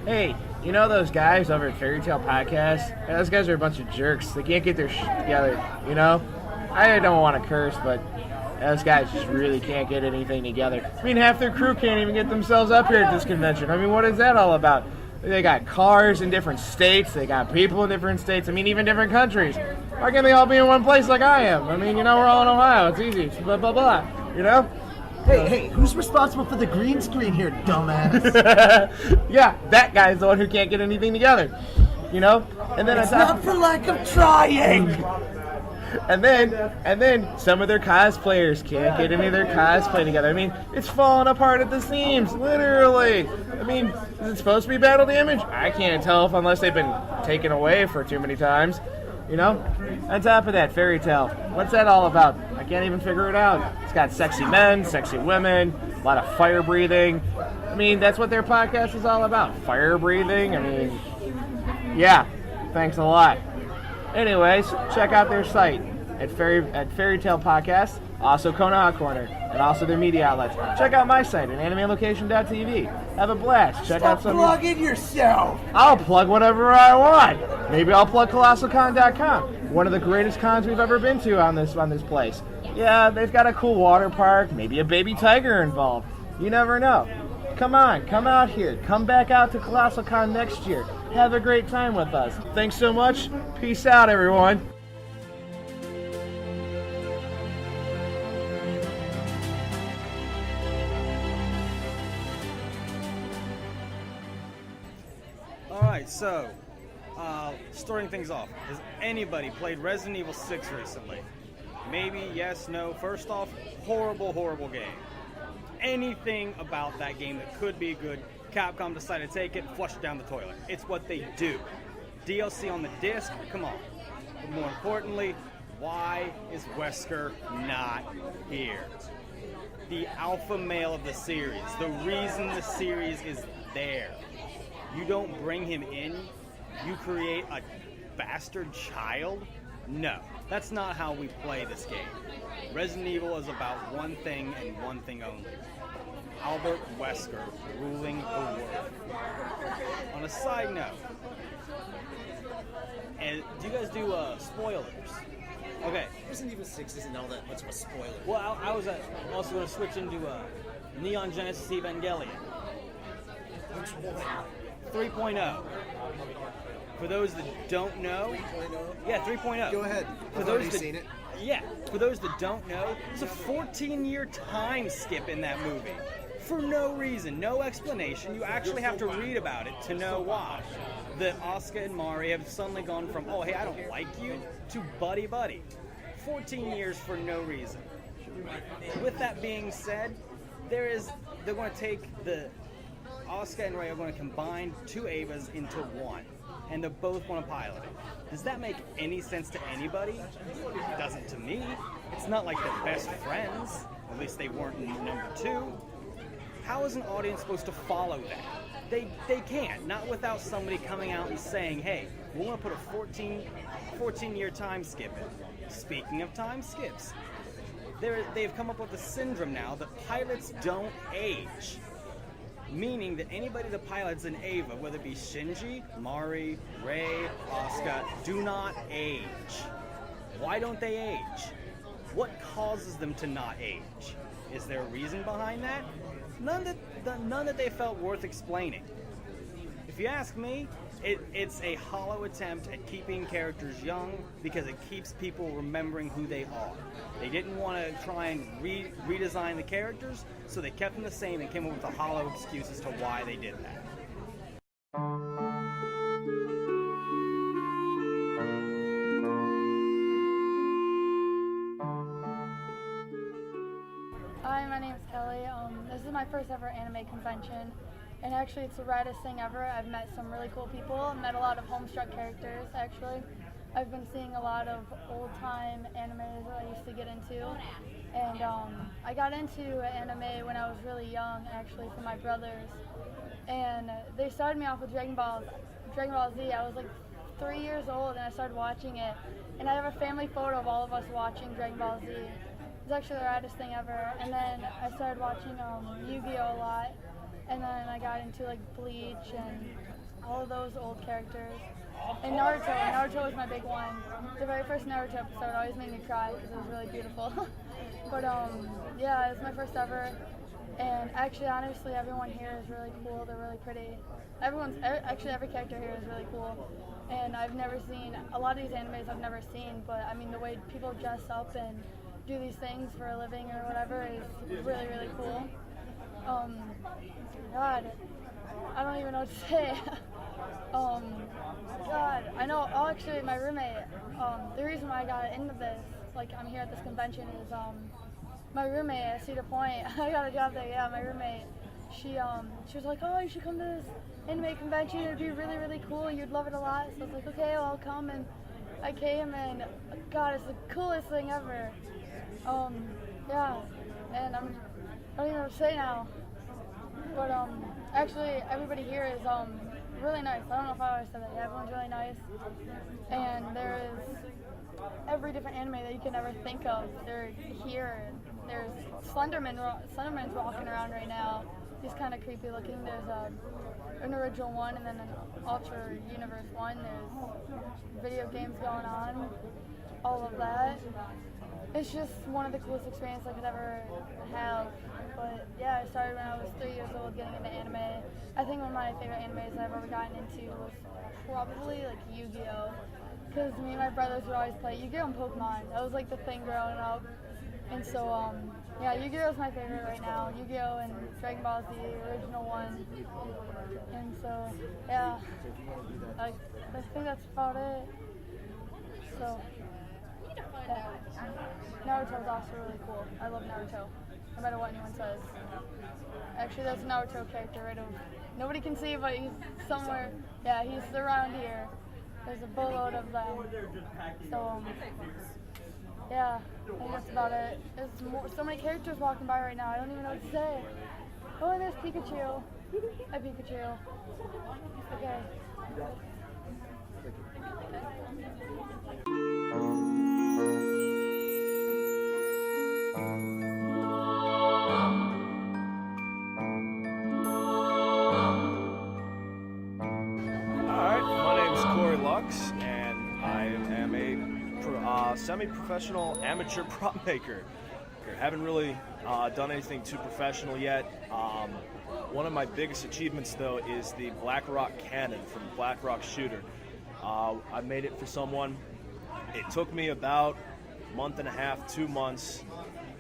Hey, you know those guys over at Fairy Tale Podcast? Yeah, those guys are a bunch of jerks. They can't get their together, you know? I don't want to curse, but those guys just really can't get anything together. I mean, half their crew can't even get themselves up here at this convention. I mean, what is that all about? They got cars in different states. They got people in different states. I mean, even different countries. Why can't they all be in one place like I am? I mean, you know, we're all in Ohio. It's easy. It's blah, blah, blah. You know? Hey, who's responsible for the green screen here, dumbass? Yeah, that guy's the one who can't get anything together. You know? And then It's not for lack of trying! And then some of their cosplayers can't get any of their cosplay together. I mean, it's falling apart at the seams, literally. I mean, is it supposed to be battle damage? I can't tell if unless they've been taken away for too many times. You know? On top of that, Fairy Tale. What's that all about? I can't even figure it out. It's got sexy men, sexy women, a lot of fire breathing. I mean, that's what their podcast is all about. Fire breathing. I mean, yeah. Thanks a lot. Anyways, check out their site at Fairy Tale Podcast, also Konoha Corner, and also their media outlets. Check out my site at animelocation.tv. Have a blast. Check out some. Stop plugging yourself! I'll plug whatever I want. Maybe I'll plug ColossalCon.com, one of the greatest cons we've ever been to on this place. Yeah, they've got a cool water park, maybe a baby tiger involved. You never know. Come on, come out here. Come back out to ColossalCon next year. Have a great time with us. Thanks so much. Peace out, everyone. Alright, so, starting things off, has anybody played Resident Evil 6 recently? Maybe, yes, no. First off, horrible, horrible game. Anything about that game that could be good, Capcom decided to take it, flush it down the toilet. It's what they do. DLC on the disc, come on. But more importantly, why is Wesker not here? The alpha male of the series, the reason the series is there. You don't bring him in, you create a bastard child? No, that's not how we play this game. Resident Evil is about one thing and one thing only. Albert Wesker ruling the world. On a side note, and do you guys do spoilers? Okay. Resident Evil 6 isn't all that much of a spoiler. Well, I was also going to switch into Neon Genesis Evangelion. Which one? 3.0. For those that don't know, 3.0? Yeah, 3.0. Go ahead. For I've those already that, seen it. Yeah, for those that don't know, it's a 14-year time skip in that movie. For no reason, no explanation. You actually have to read about it to know why. That Asuka and Mari have suddenly gone from, oh, hey, I don't like you, to buddy-buddy. 14 years for no reason. With that being said, they're going to take Asuka and Rei are going to combine two Avas into one, and they're both going to pilot it. Does that make any sense to anybody? It doesn't to me. It's not like they're best friends. At least they weren't in number 2. How is an audience supposed to follow that? They can't. Not without somebody coming out and saying, hey, we want to put a 14-year time skip in. Speaking of time skips, they've come up with a syndrome now that pilots don't age. Meaning that anybody that pilots an Ava, whether it be Shinji, Mari, Rei, Asuka, do not age. Why don't they age? What causes them to not age? Is there a reason behind that? None that they felt worth explaining. If you ask me, it's a hollow attempt at keeping characters young because it keeps people remembering who they are. They didn't want to try and redesign the characters, so they kept them the same and came up with a hollow excuse as to why they did that. Hi, my name is Kelly. This is my first ever anime convention, and actually it's the raddest thing ever. I've met some really cool people, met a lot of homestruck characters actually. I've been seeing a lot of old-time animes that I used to get into, and I got into anime when I was really young actually from my brothers, and they started me off with Dragon Ball Z. I was like 3 years old and I started watching it, and I have a family photo of all of us watching Dragon Ball Z. It's actually the raddest thing ever. And then I started watching Yu-Gi-Oh! A lot, and then I got into like Bleach and all of those old characters. And Naruto was my big one. The very first Naruto episode always made me cry because it was really beautiful. But yeah, it was my first ever. And actually, honestly, everyone here is really cool. They're really pretty. Actually, every character here is really cool. And I've never seen, a lot of these animes I've never seen, but I mean, the way people dress up and do these things for a living or whatever is really, really cool. God, I don't even know what to say. God, I know, actually, my roommate, the reason why I got into this, like, I'm here at this convention is, my roommate at Cedar Point, I got a job there, yeah, my roommate, she was like, oh, you should come to this anime convention, it'd be really, really cool, you'd love it a lot, so I was like, okay, well, I'll come, and I came, and God, it's the coolest thing ever. Yeah, and I don't even know what to say now, but, actually, everybody here is, really nice. I don't know if I always said that. Yeah, everyone's really nice. And there is every different anime that you can ever think of. They're here. There's Slenderman's walking around right now. He's kind of creepy looking. There's an original one and then an Ultra Universe one. There's video games going on. All of that. It's just one of the coolest experiences I could ever have. But yeah, I started when I was 3 years old getting into anime. I think one of my favorite animes I've ever gotten into was probably like Yu-Gi-Oh! Because me and my brothers would always play Yu-Gi-Oh! And Pokemon. That was like the thing growing up. And so, yeah, Yu-Gi-Oh! Is my favorite right now. Yu-Gi-Oh! And Dragon Ball Z, the original one. And so, yeah, I think that's about it. So, yeah. Naruto is also really cool. I love Naruto, no matter what anyone says. Actually, there's a Naruto character right over. Nobody can see, but he's somewhere. Yeah, he's around here. There's a boatload of them. So, yeah, I think that's about it. There's so many characters walking by right now. I don't even know what to say. Oh, and there's Pikachu. Hi, Pikachu. Okay. And I am a semi-professional amateur prop maker. Haven't really done anything too professional yet. One of my biggest achievements, though, is the Black Rock cannon from Black Rock Shooter. I made it for someone. It took me about a month and a half, 2 months,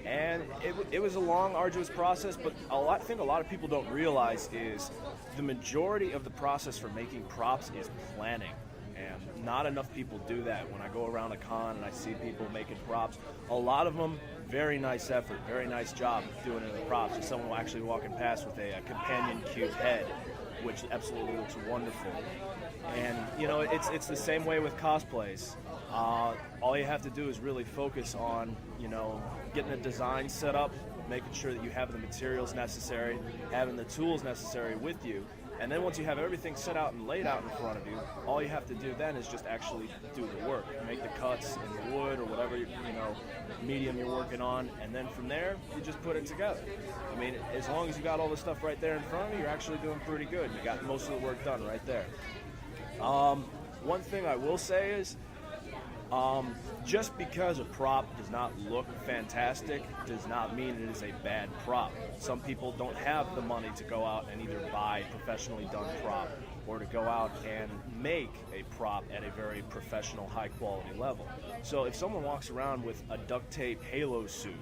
and it was a long, arduous process, but I think a lot of people don't realize is the majority of the process for making props is planning. And not enough people do that. When I go around a con and I see people making props, a lot of them, very nice effort, very nice job doing it in the props. There's someone actually walking past with a companion cube head, which absolutely looks wonderful. And, you know, it's the same way with cosplays. All you have to do is really focus on, you know, getting a design set up, making sure that you have the materials necessary, having the tools necessary with you. And then once you have everything set out and laid out in front of you, all you have to do then is just actually do the work. Make the cuts in the wood or whatever, you know, medium you're working on. And then from there, you just put it together. I mean, as long as you got all the stuff right there in front of you, you're actually doing pretty good. You got most of the work done right there. One thing I will say is, just because a prop does not look fantastic does not mean it is a bad prop. Some people don't have the money to go out and either buy a professionally done prop or to go out and make a prop at a very professional, high quality level. So if someone walks around with a duct tape halo suit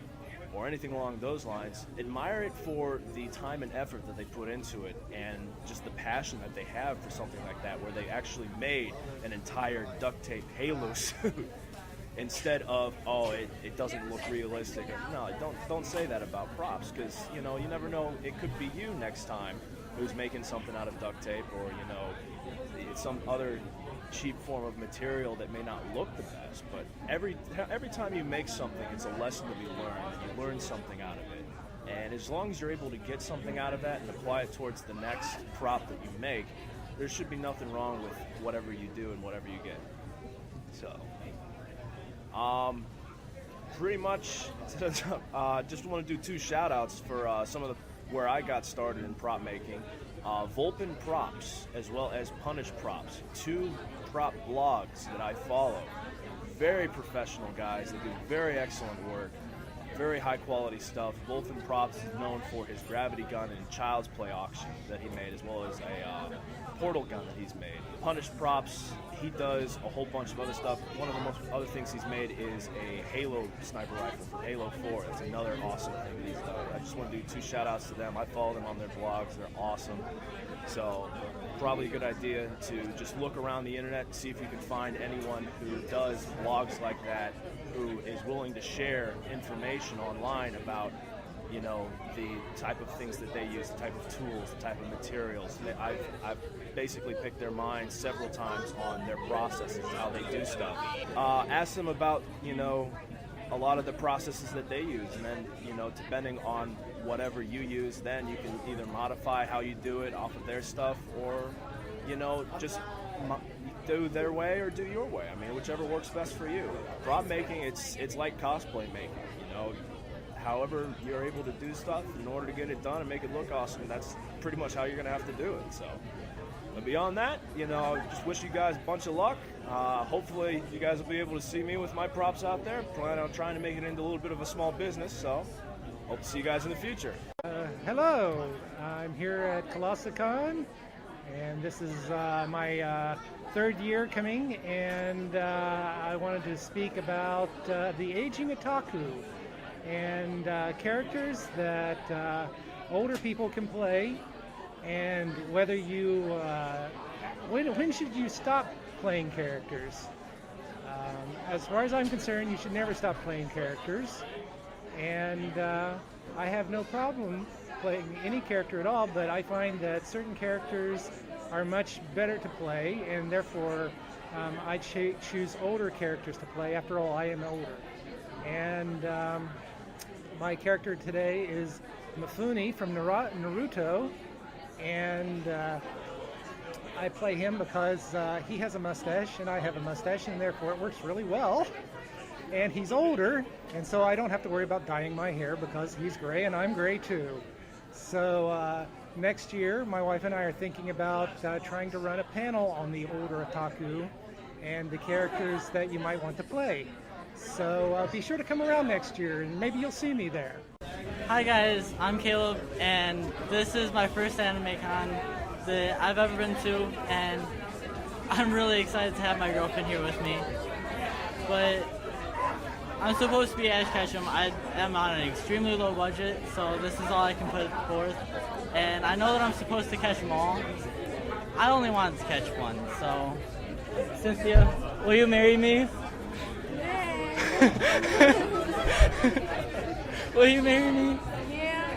or anything along those lines, admire it for the time and effort that they put into it and just the passion that they have for something like that, where they actually made an entire duct tape halo suit instead of, oh, it doesn't look realistic. No, don't say that about props, because, you know, you never know, it could be you next time who's making something out of duct tape, or, you know, some other cheap form of material that may not look the best. But every time you make something, it's a lesson to be learned. You learn something out of it. And as long as you're able to get something out of that and apply it towards the next prop that you make, there should be nothing wrong with whatever you do and whatever you get. So, pretty much, just want to do 2 shout outs for some of the where I got started in prop making. Vulpin Props, as well as Punish Props, 2 prop blogs that I follow. Very professional guys. They do very excellent work. Very high quality stuff. Vulpin Props is known for his gravity gun and Child's Play auction that he made, as well as a portal gun that he's made. Punish Props, he does a whole bunch of other stuff. One of the most other things he's made is a Halo sniper rifle for Halo 4. That's another awesome thing that he's done. I just want to do 2 shout outs to them. I follow them on their blogs. They're awesome. So probably a good idea to just look around the internet and see if you can find anyone who does blogs like that, who is willing to share information online about, you know, the type of things that they use, the type of tools, the type of materials. I've basically picked their minds several times on their processes, how they do stuff. Ask them about, you know, a lot of the processes that they use, and then, you know, depending on whatever you use, then you can either modify how you do it off of their stuff, or, you know, just do their way or do your way. I mean, whichever works best for you. Prop making, it's like cosplay making, you know. However you're able to do stuff in order to get it done and make it look awesome, that's pretty much how you're going to have to do it. So, but beyond that, you know, just wish you guys a bunch of luck. Hopefully you guys will be able to see me with my props out there. Plan on trying to make it into a little bit of a small business, so hope to see you guys in the future. Hello, I'm here at ColossalCon, and this is my 3rd year coming, and I wanted to speak about the aging otaku and characters that older people can play, and whether you when should you stop playing characters. As far as I'm concerned, you should never stop playing characters, and I have no problem playing any character at all, but I find that certain characters are much better to play, and therefore I choose older characters to play. After all, I am older. And my character today is Mifune from Naruto, and I play him because he has a mustache and I have a mustache, and therefore it works really well. And he's older, and so I don't have to worry about dyeing my hair because he's gray and I'm gray too. So next year, my wife and I are thinking about trying to run a panel on the older otaku and the characters that you might want to play. So be sure to come around next year, and maybe you'll see me there. Hi guys, I'm Caleb, and this is my first anime con that I've ever been to, and I'm really excited to have my girlfriend here with me. But I'm supposed to be Ash Ketchum. I am on an extremely low budget, so this is all I can put forth. And I know that I'm supposed to catch them all. I only wanted to catch one, so Cynthia, will you marry me? Will you marry me? Yeah.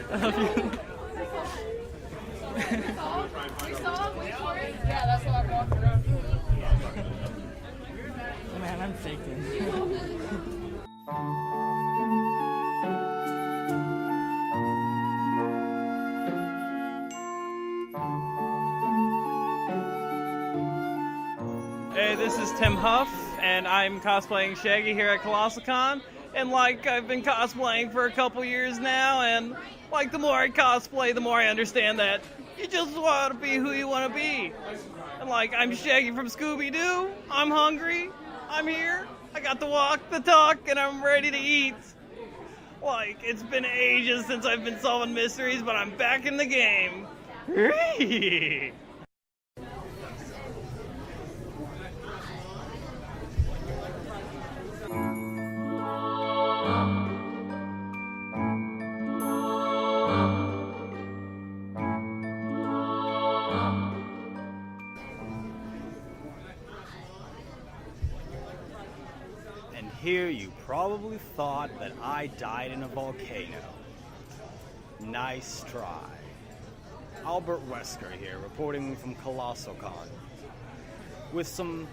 I love you. Yeah, that's what I'm walking around. Oh man, I'm shaking. Hey, this is Tim Huff, and I'm cosplaying Shaggy here at ColossalCon. And I've been cosplaying for a couple years now, and the more I cosplay, the more I understand that you just want to be who you want to be. And I'm Shaggy from Scooby-Doo. I'm hungry. I'm here. I got the walk, the talk, and I'm ready to eat. It's been ages since I've been solving mysteries, but I'm back in the game. And here you probably thought that I died in a volcano. Nice try. Albert Wesker here, reporting from ColossalCon, with some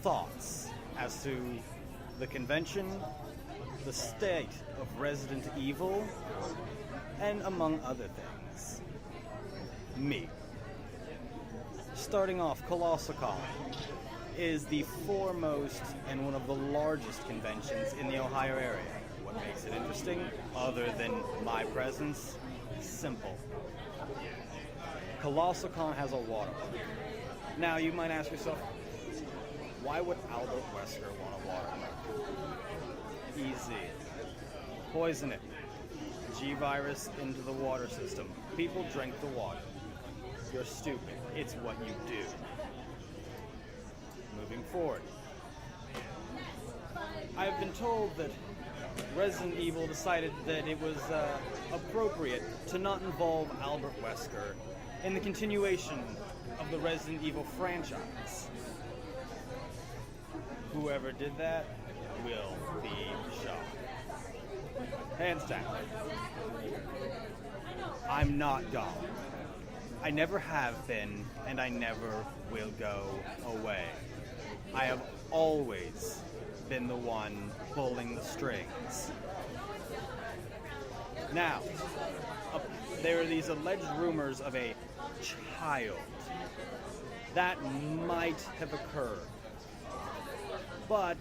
thoughts as to the convention, the state of Resident Evil, and among other things. Me. Starting off, ColossalCon is the foremost and one of the largest conventions in the Ohio area. What makes it interesting, other than my presence? Simple. ColossalCon has a water park. Now, you might ask yourself, why would Albert Wesker want a water park? Easy. Poison it. G-virus into the water system. People drink the water. You're stupid. It's what you do. Moving forward. I've been told that Resident Evil decided that it was appropriate to not involve Albert Wesker in the continuation of the Resident Evil franchise. Whoever did that will be shocked. Hands down. I'm not God. I never have been, and I never will go away. I have always been the one pulling the strings. Now, there are these alleged rumors of a child. That might have occurred, but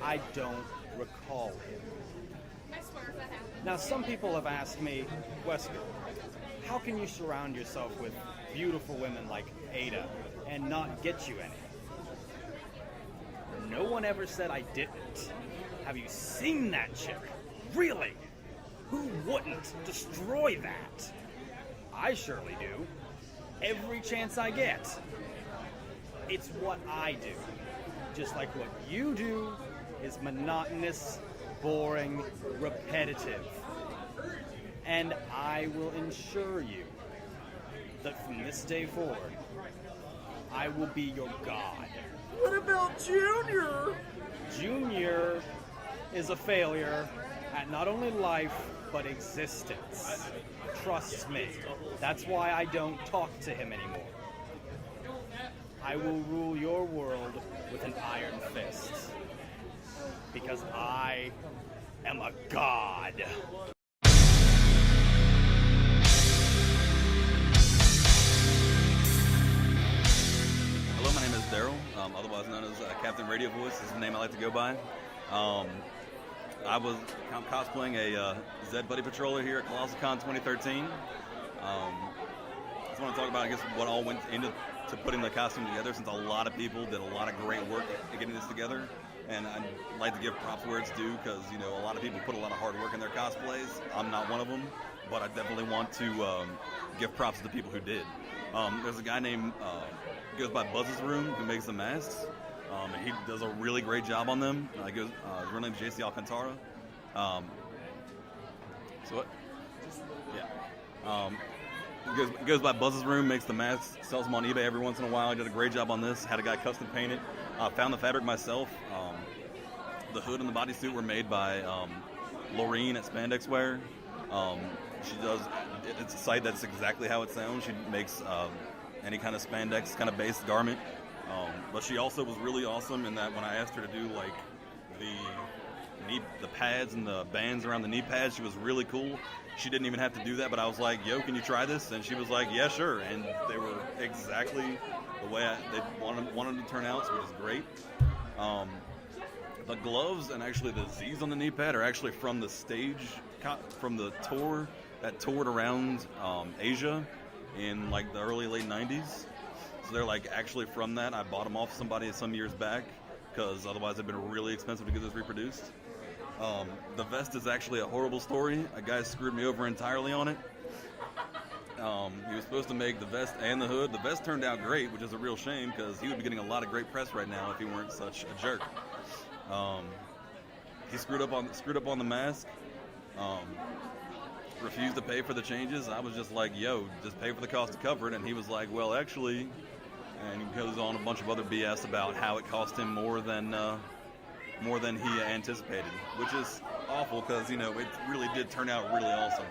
I don't recall him. Now, some people have asked me, Wesker, how can you surround yourself with beautiful women like Ada and not get you any? No one ever said I didn't. Have you seen that chick? Really? Who wouldn't destroy that? I surely do. Every chance I get. It's what I do. Just like what you do is monotonous, boring, repetitive. And I will ensure you that from this day forward, I will be your god. What about Junior? Junior is a failure at not only life, but existence. Trust me. That's why I don't talk to him anymore. I will rule your world with an iron fist. Because I am a god. Hello, my name is Daryl, otherwise known as Captain Radio Voice. Is the name I like to go by. I was cosplaying a Zed Buddy Patroller here at ColossalCon 2013. I just want to talk about, I guess, what all went into putting the costume together, since a lot of people did a lot of great work at getting this together. And I'd like to give props where it's due, because, you know, a lot of people put a lot of hard work in their cosplays. I'm not one of them, but I definitely want to give props to the people who did. There's a guy named, goes by Buzz's Room, who makes the masks. And he does a really great job on them. His real name is JC Alcantara. So what? Yeah. He goes by Buzz's Room, makes the masks, sells them on eBay every once in a while. He did a great job on this. Had a guy custom paint it. Found the fabric myself. The hood and the bodysuit were made by Laureen at Spandex Wear. She does. It's a site that's exactly how it sounds. She makes any kind of spandex kind of based garment. But she also was really awesome in that when I asked her to do like the pads and the bands around the knee pads, she was really cool. She didn't even have to do that, but I was like, yo, can you try this? And she was like, yeah, sure. And they were exactly the way they wanted them to turn out, which is great. The gloves and actually the Z's on the knee pad are actually from the stage, from the tour that toured around Asia in like the early, late 90s. So they're like actually from that. I bought them off somebody some years back, because otherwise they'd been really expensive to get this reproduced. The vest is actually a horrible story. A guy screwed me over entirely on it. He was supposed to make the vest and the hood. The vest turned out great, which is a real shame, because he would be getting a lot of great press right now if he weren't such a jerk. He screwed up on the mask. Refused to pay for the changes. I was just like, yo, just pay for the cost to cover it. And he was like, well, actually, and he goes on a bunch of other BS about how it cost him more than he anticipated, which is awful, because, you know, it really did turn out really awesome.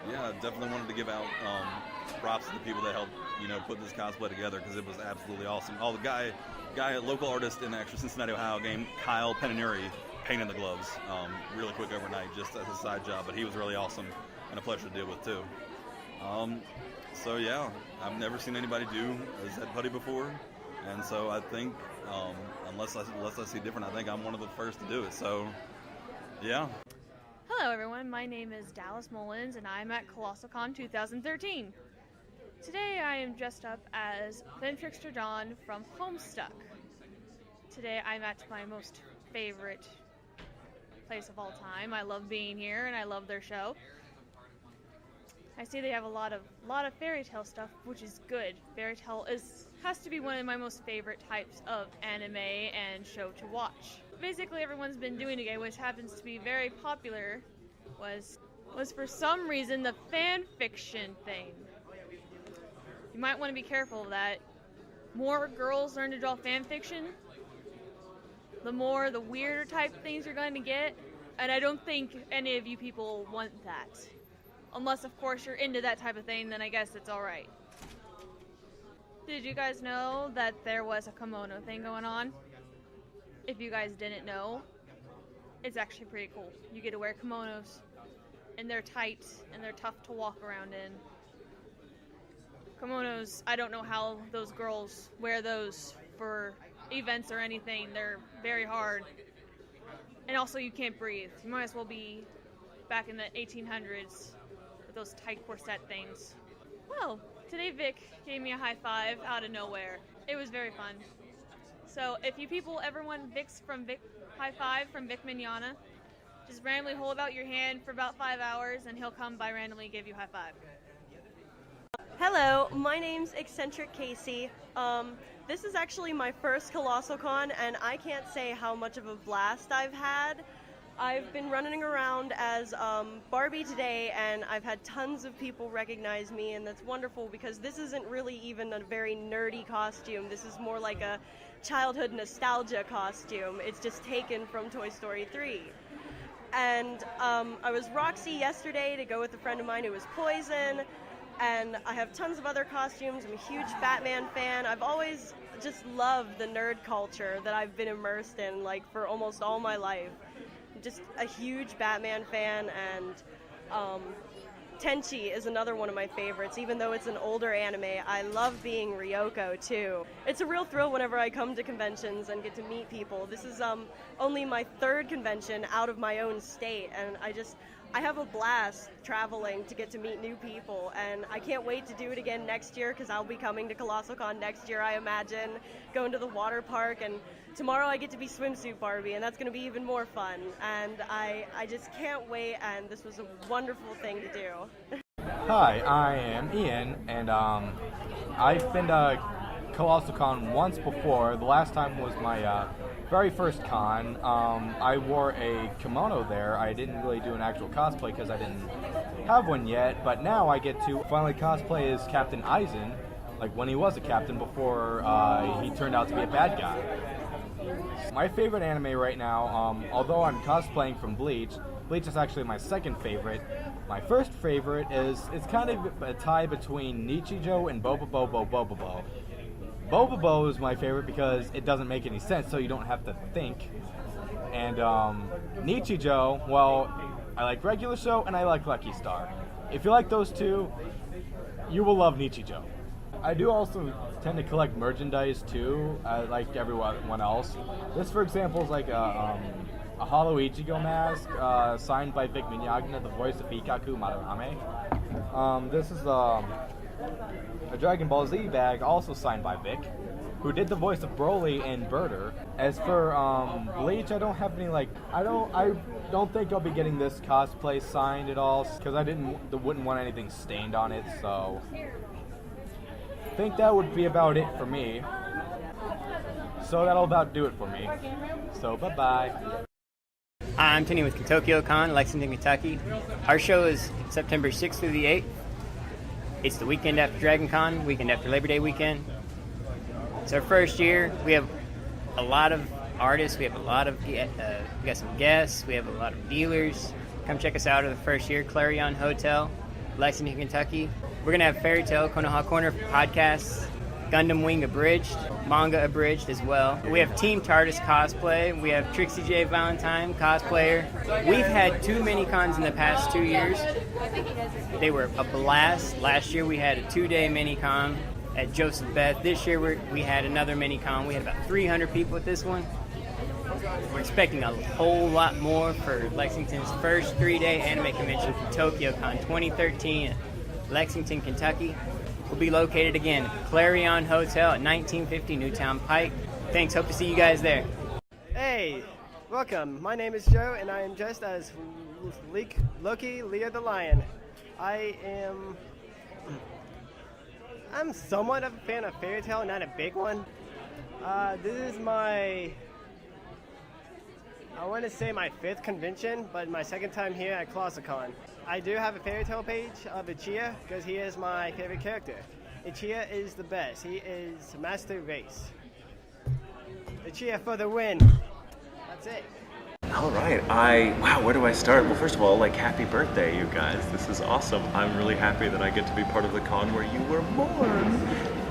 Yeah, I definitely wanted to give out props to the people that helped, you know, put this cosplay together, because it was absolutely awesome. Oh, the guy, a local artist in the actual Cincinnati, Ohio game, Kyle Penninuri, painted the gloves really quick overnight, just as a side job, but he was really awesome and a pleasure to deal with too. So yeah, I've never seen anybody do a Zed Buddy before, and so I think unless I see different, I think I'm one of the first to do it. So yeah. Hello everyone, my name is Dallas Mullins and I'm at ColossalCon 2013. Today I am dressed up as Thin Trickster Dawn from Homestuck. Today I'm at my most favorite place of all time. I love being here and I love their show. I see they have a lot of fairy tale stuff, which is good. Fairy tale has to be one of my most favorite types of anime and show to watch. Basically everyone's been doing today, which happens to be very popular, was for some reason the fan fiction thing. You might want to be careful of that. More girls learn to draw fan fiction, the weirder type things you're going to get, and I don't think any of you people want that. Unless, of course, you're into that type of thing, then I guess it's alright. Did you guys know that there was a kimono thing going on? If you guys didn't know, it's actually pretty cool. You get to wear kimonos, and they're tight, and they're tough to walk around in. Kimonos, I don't know how those girls wear those for events or anything. They're very hard. And also, you can't breathe. You might as well be back in the 1800s. Those tight corset things. Well, today Vic gave me a high five out of nowhere. It was very fun. So if you people ever want high five from Vic Mignogna, just randomly hold out your hand for about 5 hours and he'll come by randomly give you a high five. Hello, my name's Eccentric Casey. This is actually my first ColossalCon and I can't say how much of a blast I've had. I've been running around as Barbie today, and I've had tons of people recognize me, and that's wonderful because this isn't really even a very nerdy costume. This is more like a childhood nostalgia costume. It's just taken from Toy Story 3. And I was Roxy yesterday to go with a friend of mine who was Poison, and I have tons of other costumes. I'm a huge Batman fan. I've always just loved the nerd culture that I've been immersed in, like, for almost all my life. Just a huge Batman fan, and Tenchi is another one of my favorites. Even though it's an older anime, I love being Ryoko too. It's a real thrill whenever I come to conventions and get to meet people. This is only my third convention out of my own state, and I have a blast traveling to get to meet new people, and I can't wait to do it again next year because I'll be coming to ColossalCon next year, I imagine, going to the water park, and tomorrow I get to be Swimsuit Barbie, and that's going to be even more fun, and I just can't wait, and this was a wonderful thing to do. Hi, I am Ian, and I've been to ColossalCon once before. The last time was my very first con. I wore a kimono there. I didn't really do an actual cosplay because I didn't have one yet, but now I get to finally cosplay as Captain Aizen, like when he was a captain before he turned out to be a bad guy. My favorite anime right now, although I'm cosplaying from Bleach is actually my second favorite. My first favorite it's kind of a tie between Nichijou and Bobobo. Bobobo is my favorite because it doesn't make any sense, so you don't have to think. And Nichijou, well, I like Regular Show and I like Lucky Star. If you like those two, you will love Nichijou. I do also tend to collect merchandise too, like everyone else. This, for example, is like a Hollow Ichigo mask signed by Vic Mignogna, the voice of Ikkaku Madarame. This is a Dragon Ball Z bag, also signed by Vic, who did the voice of Broly and Birder. As for Bleach, I don't have any I don't think I'll be getting this cosplay signed at all because I wouldn't want anything stained on it. So I think that would be about it for me. So that'll about do it for me. So bye-bye. Hi, I'm Tinny with ColossalCon, Lexington, Kentucky. Our show is September 6th through the 8th. It's the weekend after Dragon Con, weekend after Labor Day weekend. It's our first year. We have a lot of artists. We have we got some guests. We have a lot of dealers. Come check us out at the first year, Clarion Hotel, Lexington, Kentucky. We're going to have Fairy Tale, Konoha Corner podcasts, Gundam Wing Abridged, manga abridged as well. We have Team TARDIS cosplay. We have Trixie J. Valentine cosplayer. We've had too many cons in the past 2 years. They were a blast. Last year we had a 2-day mini-con at Joseph Beth. This year we had another mini-con. We had about 300 people at this one. We're expecting a whole lot more for Lexington's first 3-day anime convention from TokyoCon 2013 at Lexington, Kentucky. We'll be located again at Clarion Hotel at 1950 Newtown Pike. Thanks, hope to see you guys there. Hey, welcome. My name is Joe, and I am dressed as Loki, Leo the Lion. I'm somewhat of a fan of Fairy Tail, not a big one. This is I want to say my 5th convention, but my 2nd time here at ColossalCon. I do have a Fairy Tail page of Ichiya because he is my favorite character. Ichiya is the best. He is master race. Ichiya for the win. That's it. All right, wow, where do I start? Well, first of all, happy birthday, you guys. This is awesome. I'm really happy that I get to be part of the con where you were born.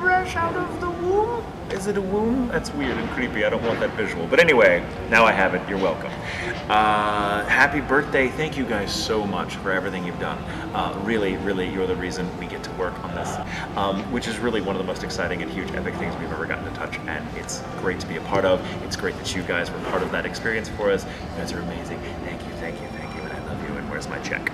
Fresh out of the womb? Is it a womb? That's weird and creepy. I don't want that visual. But anyway, now I have it. You're welcome. Happy birthday. Thank you guys so much for everything you've done. Really, really, you're the reason we get to work on this, which is really one of the most exciting and huge epic things we've ever gotten to touch, and it's great to be a part of. It's great that you guys were part of that experience for us. You guys are amazing. Thank you, thank you, thank you, and I love you, and where's my check?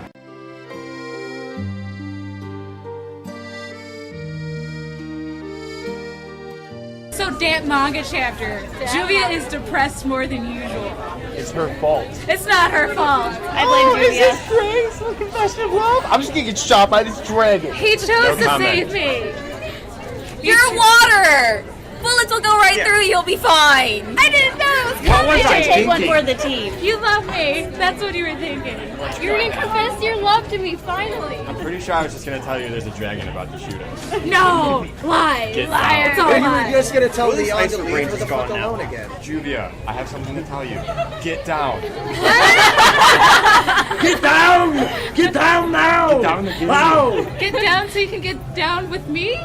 So damn manga chapter. Juvia is depressed more than usual. It's her fault. It's not her fault. I blame Juvia. Is this Grace? A confession of love? I'm just gonna get shot by this dragon. He chose to save me. You're water! Bullets will go right through you, you'll be fine. I didn't know it was coming. What was I take one for the team. You love me. That's what you were thinking. You're gonna confess your love to me, finally. I'm pretty sure I was just gonna tell you there's a dragon about to shoot us. No! Lie! Get Liar! down. It's all You were lies. just gonna tell This Leon ice to cream leave her is the fuck gone now. alone again. Juvia, I have something to tell you. Get down. Get down! Get down now! Get down again. Wow! Get down so you can get down with me?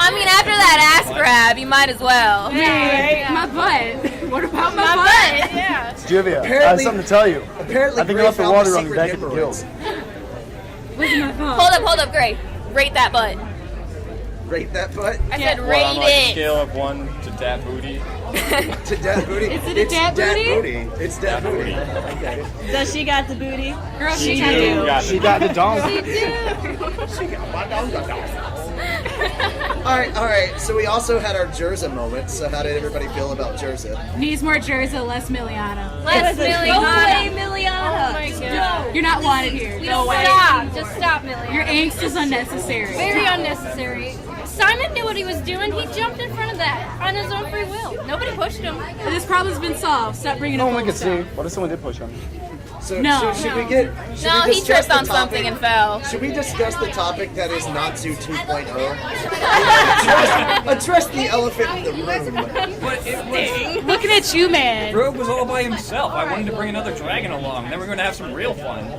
I mean, after that ass grab, you might as well. Hey, my butt. What about my butt? Yeah. Juvia, I have something to tell you. Apparently, I think Gray I left the found water the on your secret back at the hemorrhoids. guild. Wasn't my fault. Hold up, Gray. Rate that butt. Rate that butt? I said Well, rate on like a it. scale of 1 to dat booty. To dad booty? Is it a dad booty? It's dad booty. Okay. Does she got the booty? Girl, She she do. do. She got the donkey. She got my dong. Alright, so we also had our Jerza moment, so how did everybody feel about Jerza? Needs more Jerza, less Miliana. Let's Go Miliana. away, Miliana. Oh my God. You're not wanted here. Go away. Stop. Just stop, Millie. Your angst is unnecessary. Very unnecessary. Simon knew what he was doing. He jumped in front of that on his own free will. Nobody pushed him. This problem's been solved. Stop bringing up No one old can see. stuff. What if someone did push him? So, No. should we get... should No, we he discuss tripped the on something topic- and fell. Should we discuss the topic that is Natsu 2.0? Address the elephant in the room. Looking at you, man. Rogue was all by himself. I wanted to bring another dragon along. Then we're going to have some real fun.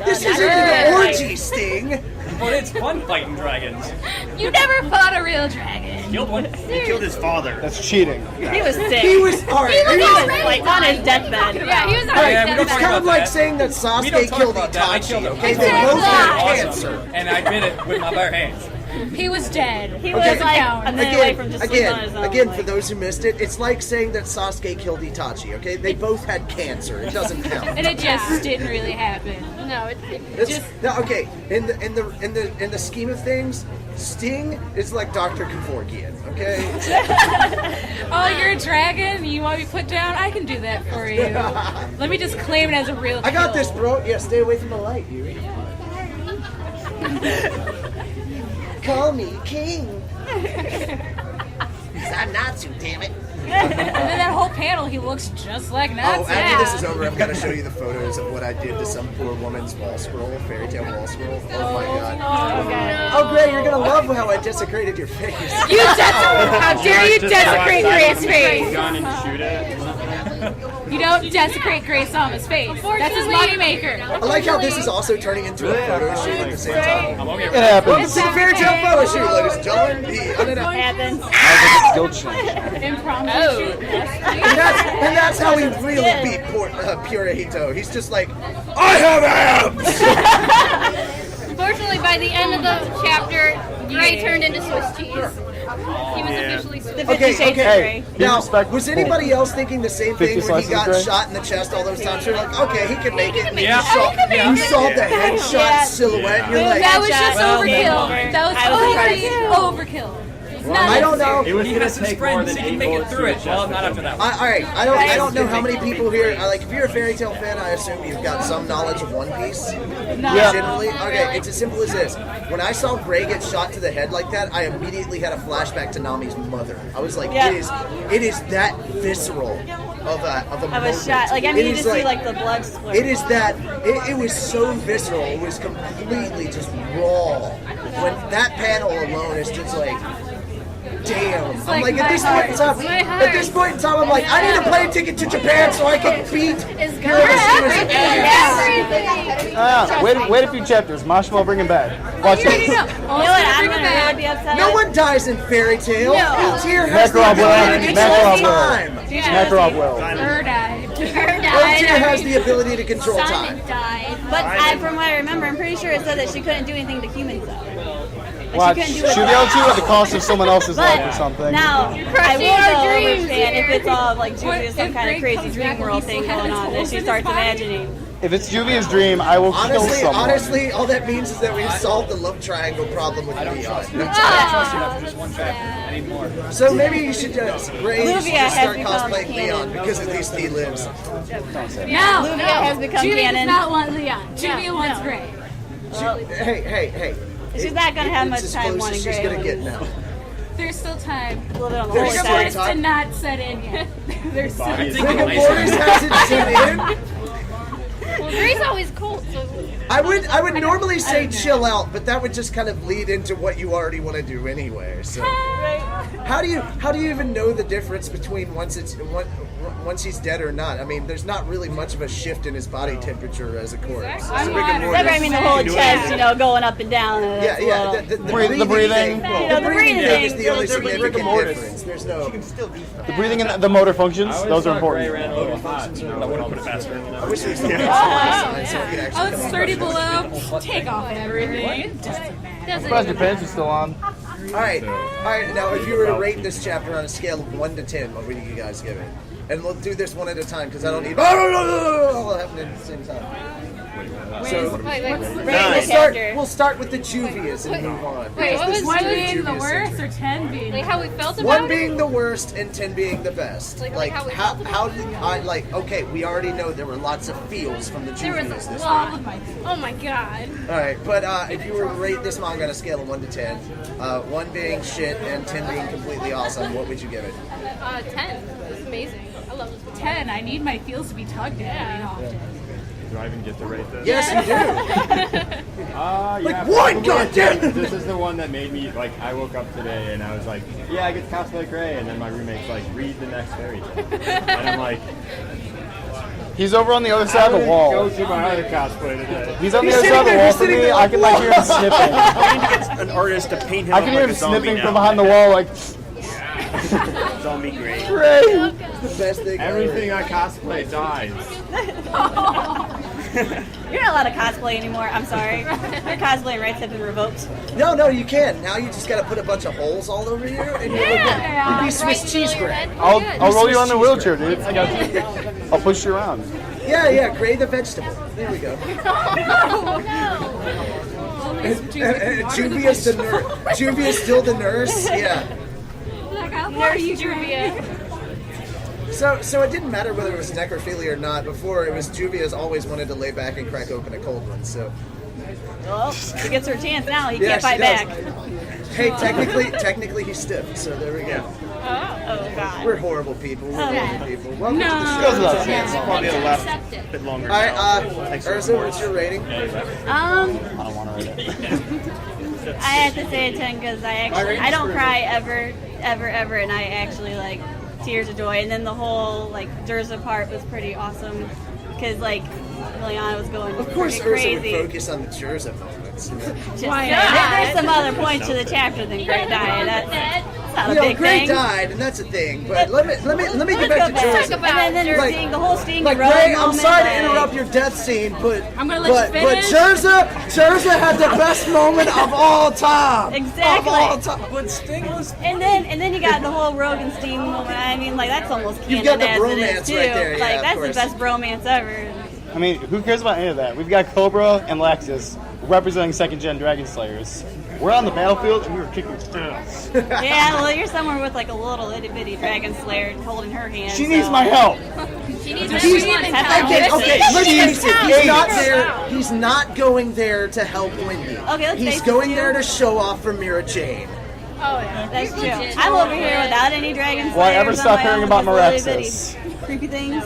This isn't an orgy, Sting! But it's fun fighting dragons. You never fought a real dragon. Killed one. He killed his father. That's cheating. He was sick. He was... Alright, He was like on his deathbed. Yeah, he was on Alright, we don't it's talk kind about of like that. saying that We Sasuke don't talk killed about that. I Itachi, killed him. okay? They both had Awesome. cancer. And I did it with my bare hands. He was dead. He was Okay. like a minute away from just sleeping on his own. Again, like- for those who missed it, it's like saying that Sasuke killed Itachi, okay? They both had cancer. It doesn't count. And it just didn't really happen. No, it It's, no, okay. In the scheme of things, Sting is like Dr. Kevorkian, okay? Oh, you're a dragon? You want me put down? I can do that for you. Let me just claim it as a real I got kill. this, bro. Yeah, stay away from the light, you. Call me king. I'm Natsu, damn it. And then that whole panel, he looks just like Natsu. Oh, after this is over, I've got to show you the photos of what I did to some poor woman's wall scroll, fairy tale wall scroll. Oh my god. Oh, Gray, you're gonna love how I desecrated your face. How dare you desecrate Gray's face? Gun and shoot it. You don't desecrate Gray Sama's face. That's his money maker. I like how this is also turning into a photo shoot at the same time. I'm okay It happens. It's a fairy tale photo shoot, ladies and gentlemen. The happens. skill change. Impromptu. And that's how he really beat Purahito. He's just like, I have abs! Unfortunately, by the end of the chapter, Gray turned into Swiss cheese. He was officially Swiss cheese. Okay. Now, was anybody else thinking the same thing when he got shot in the chest all those times? You're like, okay, he can make it. Yeah. You saw the headshot silhouette. You're like, that was just overkill. That was overkill. I don't know. It was going to take more than 8 bullets to it. Well, not after that one. All right, I don't know how many people here. Like, if you're a Fairy Tail fan, I assume you've got some knowledge of One Piece. No. Generally, okay, it's as simple as this. When I saw Gray get shot to the head like that, I immediately had a flashback to Nami's mother. I was like, it is that visceral of a moment. shot. Like, I mean, you just see like the blood split. It is that. It was so visceral. It was completely just raw. When that panel alone is just like. Damn! I'm like, at this point in time, I'm like, I need a plane ticket to Japan so I can beat. Wait a few chapters. Mashima will bring him back. Watch it. You know what? I'm gonna really be upset. No one dies in Fairy Tail. No. Tear has the ability to control time. Makarov will. Her died. Tear has the ability to control time. died. But from what I remember, I'm pretty sure it said that she couldn't do anything to humans though. Watch. She She'll couldn't be do able to at the cost of someone else's But life or something. now, I crushing will our go dreams understand if here. it's all like Juvia's some kind of crazy dream world thing going on that she starts imagining. If it's Juvia's dream, I will kill someone. Honestly, all that means is that we've solved the love triangle problem with Leon. Trust you after just one chapter. I need more. So maybe you should just Luvia has start become cosplaying Leon canon. because at least he lives. No. Luvia has become Juvia canon. does not want Leon. Juvia wants Gray. Hey. She's not gonna have much time wanting Gray. She's gonna get now. There's still time. A little bit on the There's holy still side. time. To not set in yet. There's still time. Rigor Mortis hasn't set in. Well, Gray's always cold, so. I would normally say chill out, but that would just kind of lead into what you already want to do anyway. So, how do you even know the difference between once he's dead or not? I mean, there's not really much of a shift in his body temperature as a corpse. So rigor mortis- I mean, the whole chest, going up and down. And Yeah. The breathing thing. The breathing thing is the only There's like significant rigor mortis. difference. There's no. The breathing and the motor functions, those are important. I would have put it faster. I wish there was something Oh, it's 30 below. Take off everything. I'm surprised your pants are still on. All right. Now, if you were to rate this chapter on a scale of 1 to 10, what would you guys give it? And we'll do this one at a time because I don't need all happening at the same time. We'll start with the Juvias and move on. Wait, what was 1 being the worst or 10 being like how we felt about 1 it? being the worst and 10 being the best. Like how we felt about did I like? Okay, we already know there were lots of feels from the There Juvias was this a lot. week. Oh my god. All right, but if you were to rate this manga on a scale of 1 to 10, 1 being shit and 10 being completely awesome, what would you give it? 10. It's amazing. I love this one. 10. I need my feels to be tugged at every often. Do I even get to rate this? Yes, you do. Yeah, one, goddamn! This is the one that made me, like, I woke up today and I was like, yeah, I get to cosplay Gray, and then my roommate's like, read the next fairy tale. And I'm like, He's over on the other side of the wall. Go to my other cosplay today. He's on the other side of the wall from me. I can like hear him snipping. I need to get an artist to paint him I up can hear like him a zombie snipping now. from behind the wall, like. Zombie Gray. Gray. It's the best thing. Everything I cosplay dies. You're not allowed to cosplay anymore. I'm sorry. Your cosplaying rights have been revoked. No, you can't. Now you just got to put a bunch of holes all over you, and you'll be Swiss cheese Gray. I'll roll you on the wheelchair, dude. I got you. I'll push you around. Yeah, Gray the vegetable. There we go. Juvia's the nurse. Juvia's still the nurse. Yeah. Like, how far are you, Juvia? So it didn't matter whether it was necrophilia or not. Before it was Juvia's always wanted to lay back and crack open a cold one. So. Well, she gets her chance now. He Yeah, can't fight she does. back. Hey, technically he's stiff. So there we go. Oh God. We're horrible people. We're horrible people. Welcome to the Goes show. without saying. Probably the left a bit longer. All right, Urza, what's your rating? I don't want to rate it. I have to say a 10 because I don't cry ever, and I actually like tears of joy. And then the whole like Durza part was pretty awesome because like Liliana was going Of course, Urza crazy. would focus on the Jurza moments. There's some other points to the chapter than Great Diet. That's not a big Gray thing. died, and that's a thing. But let me get back to Let's Joseph. talk about and then the whole Sting Like Road Gray, I'm moment, sorry to like- interrupt your death scene, but I'm gonna let you finish. Jerza had the best moment of all time. Exactly. Of all time. But Sting was. And then you got the whole Rogan Sting moment. I mean, like that's almost You've canon got the as it bromance is too. right there, yeah, like of that's course. the best bromance ever. I mean, who cares about any of that? We've got Cobra and Lexus representing second-gen Dragon Slayers. We're on the battlefield and we were kicking ass. Yeah, well, you're somewhere with like a little itty bitty Dragon Slayer holding her hand. She needs my help. She needs He's, everyone's okay, help. let's face it. He's She's not eight. there. He's not going there to help Wendy. Okay, let's face He's it, going too. there to show off for Mira Jane. Oh yeah, that's true. I'm over here without any Dragon Slayers. Will I ever on stop my hearing own about with little Meraxis? bitty Creepy things.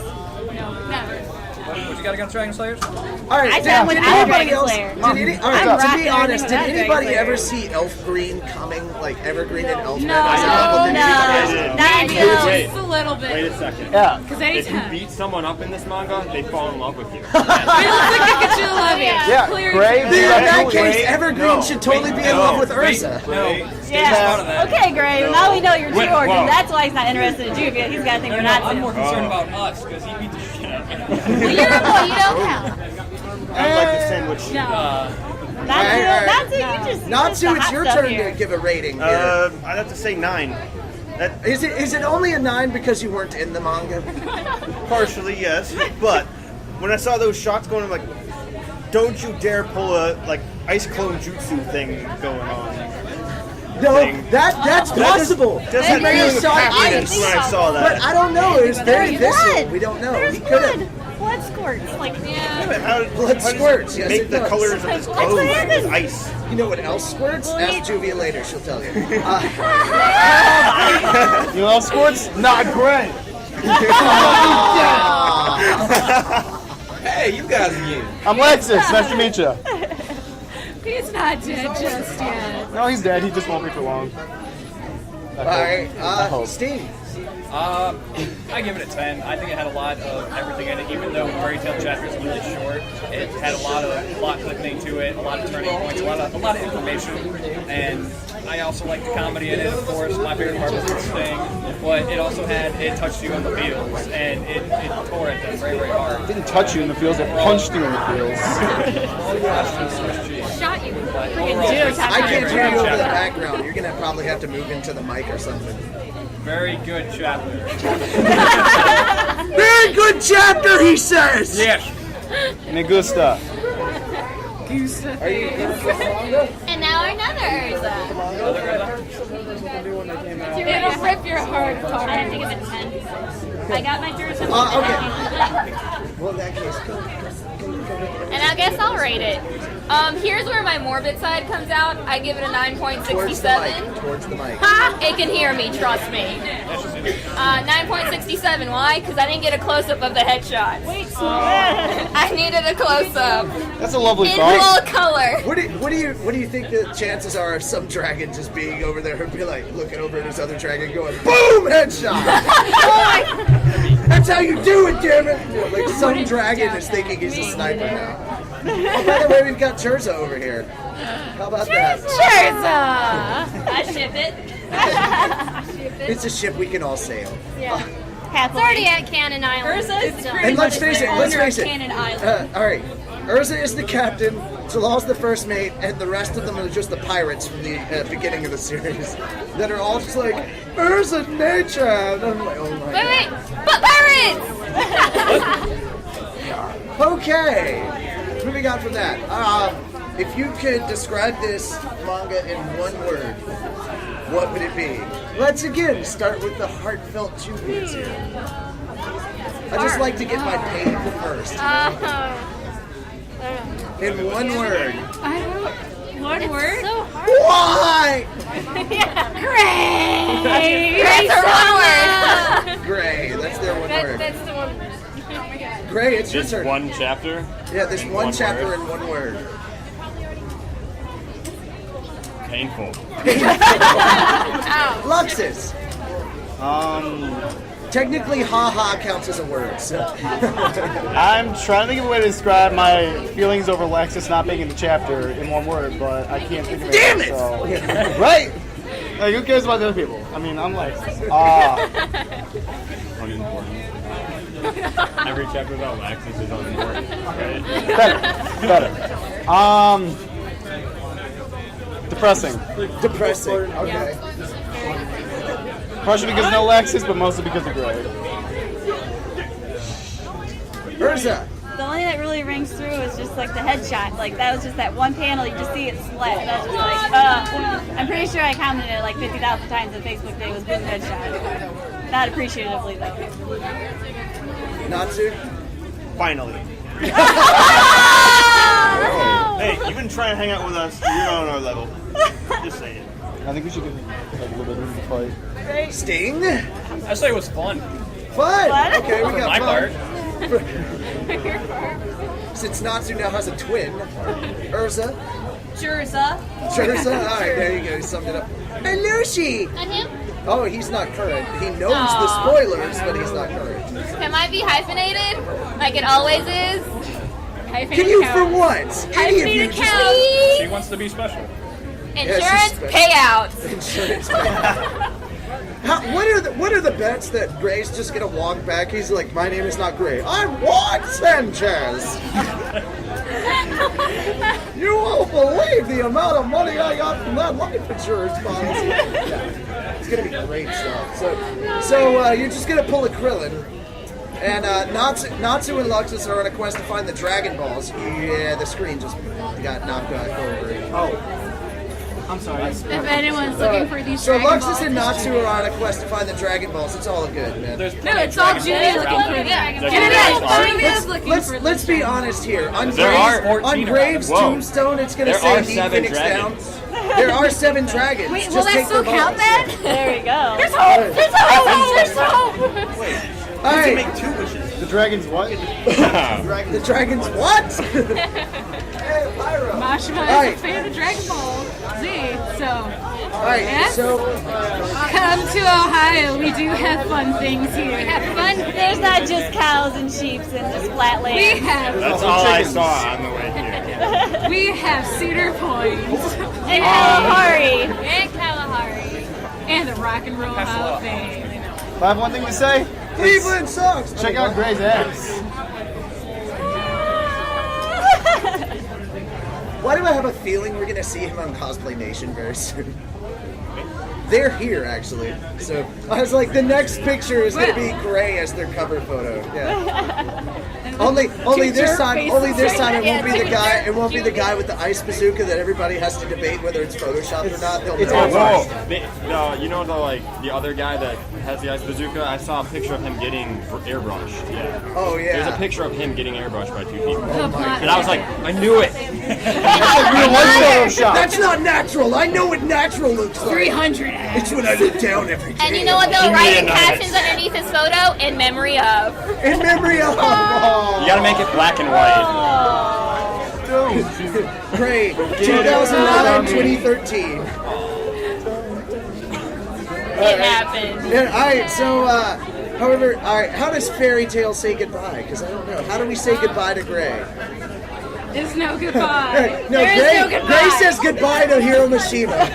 What you got against Dragon Slayers? All right, I said did without anybody Dragon else? Slayer. All right, I'm to rocking be honest, did without Dragon anybody Slayer. ever see Elf Green coming, like Evergreen and Elf No, Red as a couple? Did anybody else? Maybe just a little bit. Wait a second. Yeah. Because If you anytime. beat someone up in this manga, they fall in love with you. It looks like I get you love you. Yeah, Clear Gray, Then in that Wait, case, Evergreen should totally be in love with Urza. Yeah. Okay, Gray. Now we know you're Wait, true origin. whoa. That's why he's not interested in Juvia. He's got to think we're not. I'm more concerned about us because he beat the shit out of me. Well, you're a boy, you don't count. I like the sandwich. Natsu, you just Natsu, the it's hot your stuff turn here. to give a rating here. I'd have to say 9. Is it only a 9 because you weren't in the manga? Partially, yes. But when I saw those shots going, I'm like, don't you dare pull a ice clone jutsu thing going on. No, that's possible. Just had feeling of happiness when I saw that. But I don't know. It was very There's visceral. blood. We don't know. There's He could have. blood squirts. Like, Blood squirts. Yes, make it the does. colors of his That's clothes what happens. as ice. You know what else squirts? Ask Juvia later. She'll tell you. You know, sports not great. Hey, you guys again. I'm Lexus. Nice to meet you. He's not dead just yet. No, he's dead. He just won't be for long. All right, Steve. I give it a 10. I think it had a lot of everything in it, even though Fairy Tale Chapter is really short. It had a lot of plot clicking to it, a lot of turning points, a lot of information, and I also liked the comedy in it. Of course, my favorite part was the Sting, but it touched you in the feels, and it tore at them very, very hard. It didn't touch you in the feels. It punched you in the feels. Shot you. I can't hear you over the background. You're gonna probably have to move into the mic or something. Very good chapter. Very good chapter, he says. Yes. Me gusta. And now another Urza. It'll rip your heart apart. I have to give it 10. I got my jersey. Okay. Well, in that case, go. And I guess I'll rate it. Here's where my morbid side comes out. I give it a 9.67. Towards the mic. Ha! It can hear me, trust me. 9.67. Why? Because I didn't get a close-up of the headshot. Wait, I needed a close-up. That's a lovely In thought. full color. What do you think the chances are of some dragon just being over there and be like looking over at his other dragon going, boom, headshot? That's how you do it, damn it! Like some dragon is thinking he's a sniper now. Oh, by the way, we've got Jerza over here. How about that? Jerza! I ship it. It's a ship we can all sail. Yeah. It's already at Cannon Island. And let's face it. Cannon Island. All right, Urza is the captain, Jalal's the first mate, and the rest of them are just the pirates from the beginning of the series that are all just like, Urza nature. And I'm like, oh my Wait, but pirates! Okay, moving on from that. If you could describe this manga in one word, what would it be? Let's again start with the heartfelt jubilees here. I just like to get my pain first. In one word. One word? So hard. Why? Gray! That's our one word! Gray, that's their one word. That's the one. Gray, it's your Just turn. one chapter? Yeah, there's one chapter word. in one word. Painful. Luxus. Technically, haha counts as a word. So. I'm trying to think of a way to describe my feelings over Lexus not being in the chapter in one word, but I can't think of it. Damn it! So. Right? Like, who cares about the other people? I mean, I'm like, Unimportant. Every chapter about Lexus is unimportant. Right? better. Depressing. Okay. Partially because no Lexus, but mostly because of Gray. Urza. The only thing that really rings through is just like the headshot. Like that was just that one panel. You just see it split. And I was just like, I'm pretty sure I counted it like 50,000 times on Facebook Day was boom headshot. Not appreciatively though. Natsu. Finally. Hey, you've been trying to hang out with us. You're not on our level. Just saying. I think we should give like a little bit of room to fight. Sting. I say it was fun. Fun. Okay, we For got my fun. part. Since Natsu now has a twin, Urza. Jurza. All right, there you go. You summed it up. And Lucy. And him? Oh, he's not current. He knows the Aw. spoilers, but he's not current. Can mine be hyphenated? Like it always is? Can you for once? Any of you Hyphenated just count. She wants to be special. Insurance special. payouts. Insurance payouts. What are the bets that Gray's just gonna walk back? He's like, my name is not Gray. I'm Juan Sanchez. You won't believe the amount of money I got from that life insurance policy. Yeah. It's gonna be great stuff. So you're just gonna pull a Krillin. And Natsu and Luxus are on a quest to find the Dragon Balls. Yeah, the screen just got knocked back over. Oh. I'm sorry. If anyone's looking for these So Dragon Luxus Balls, and Natsu are on a quest to find the Dragon Balls. It's all good, man. No, it's all Judy looking for the Dragon Balls. Judy is looking for Let's be honest here. On There are Graves, on 14 Graves' Whoa. tombstone, it's going to There say are he 7 Phoenix dragons. down. There are 7 dragons. Wait, will Just that take still their count balls. then? There we go. There's hope! There's hope! There's hope! Wait. All You right. have to make 2 wishes. The dragon's what? The dragons what? Hey, Pyro. Mashima All right. is a fan of Dragon Ball Z, so. All right, Yes? so Come to Ohio, we do have fun things here. We have fun. There's not just cows and sheep and just flat land. We have. That's all I saw on the way here. We have Cedar Point. And Kalahari. And Kalahari. And the Rock and Roll Hall of Fame. If I have one thing to say, Cleveland sucks. check out Gray's abs. Why do I have a feeling we're going to see him on Cosplay Nation very soon? They're here, actually. So I was like, the next picture is going to be Gray as their cover photo. Yeah. Only this time it won't be the guy. It won't be the guy with the ice bazooka that everybody has to debate whether it's photoshopped or not. They'll know. No, you know the other guy that has the ice bazooka? I saw a picture of him getting airbrushed. Yeah. Oh yeah. There's a picture of him getting airbrushed by 2 people. Oh my And I was like, I knew it. That's not natural. I know what natural looks like. 300. It's when I look down every day. And you know what they'll write in captions underneath his photo? In memory of. In memory of. You gotta make it black and white. Great. 2009, 2013. It happened. Yeah, all right, so, however, all right, how does Fairy Tale say goodbye? Because I don't know. How do we say goodbye to Gray? There's no goodbye. No, There is Gray, no goodbye. Gray says goodbye to Hiro Mishima.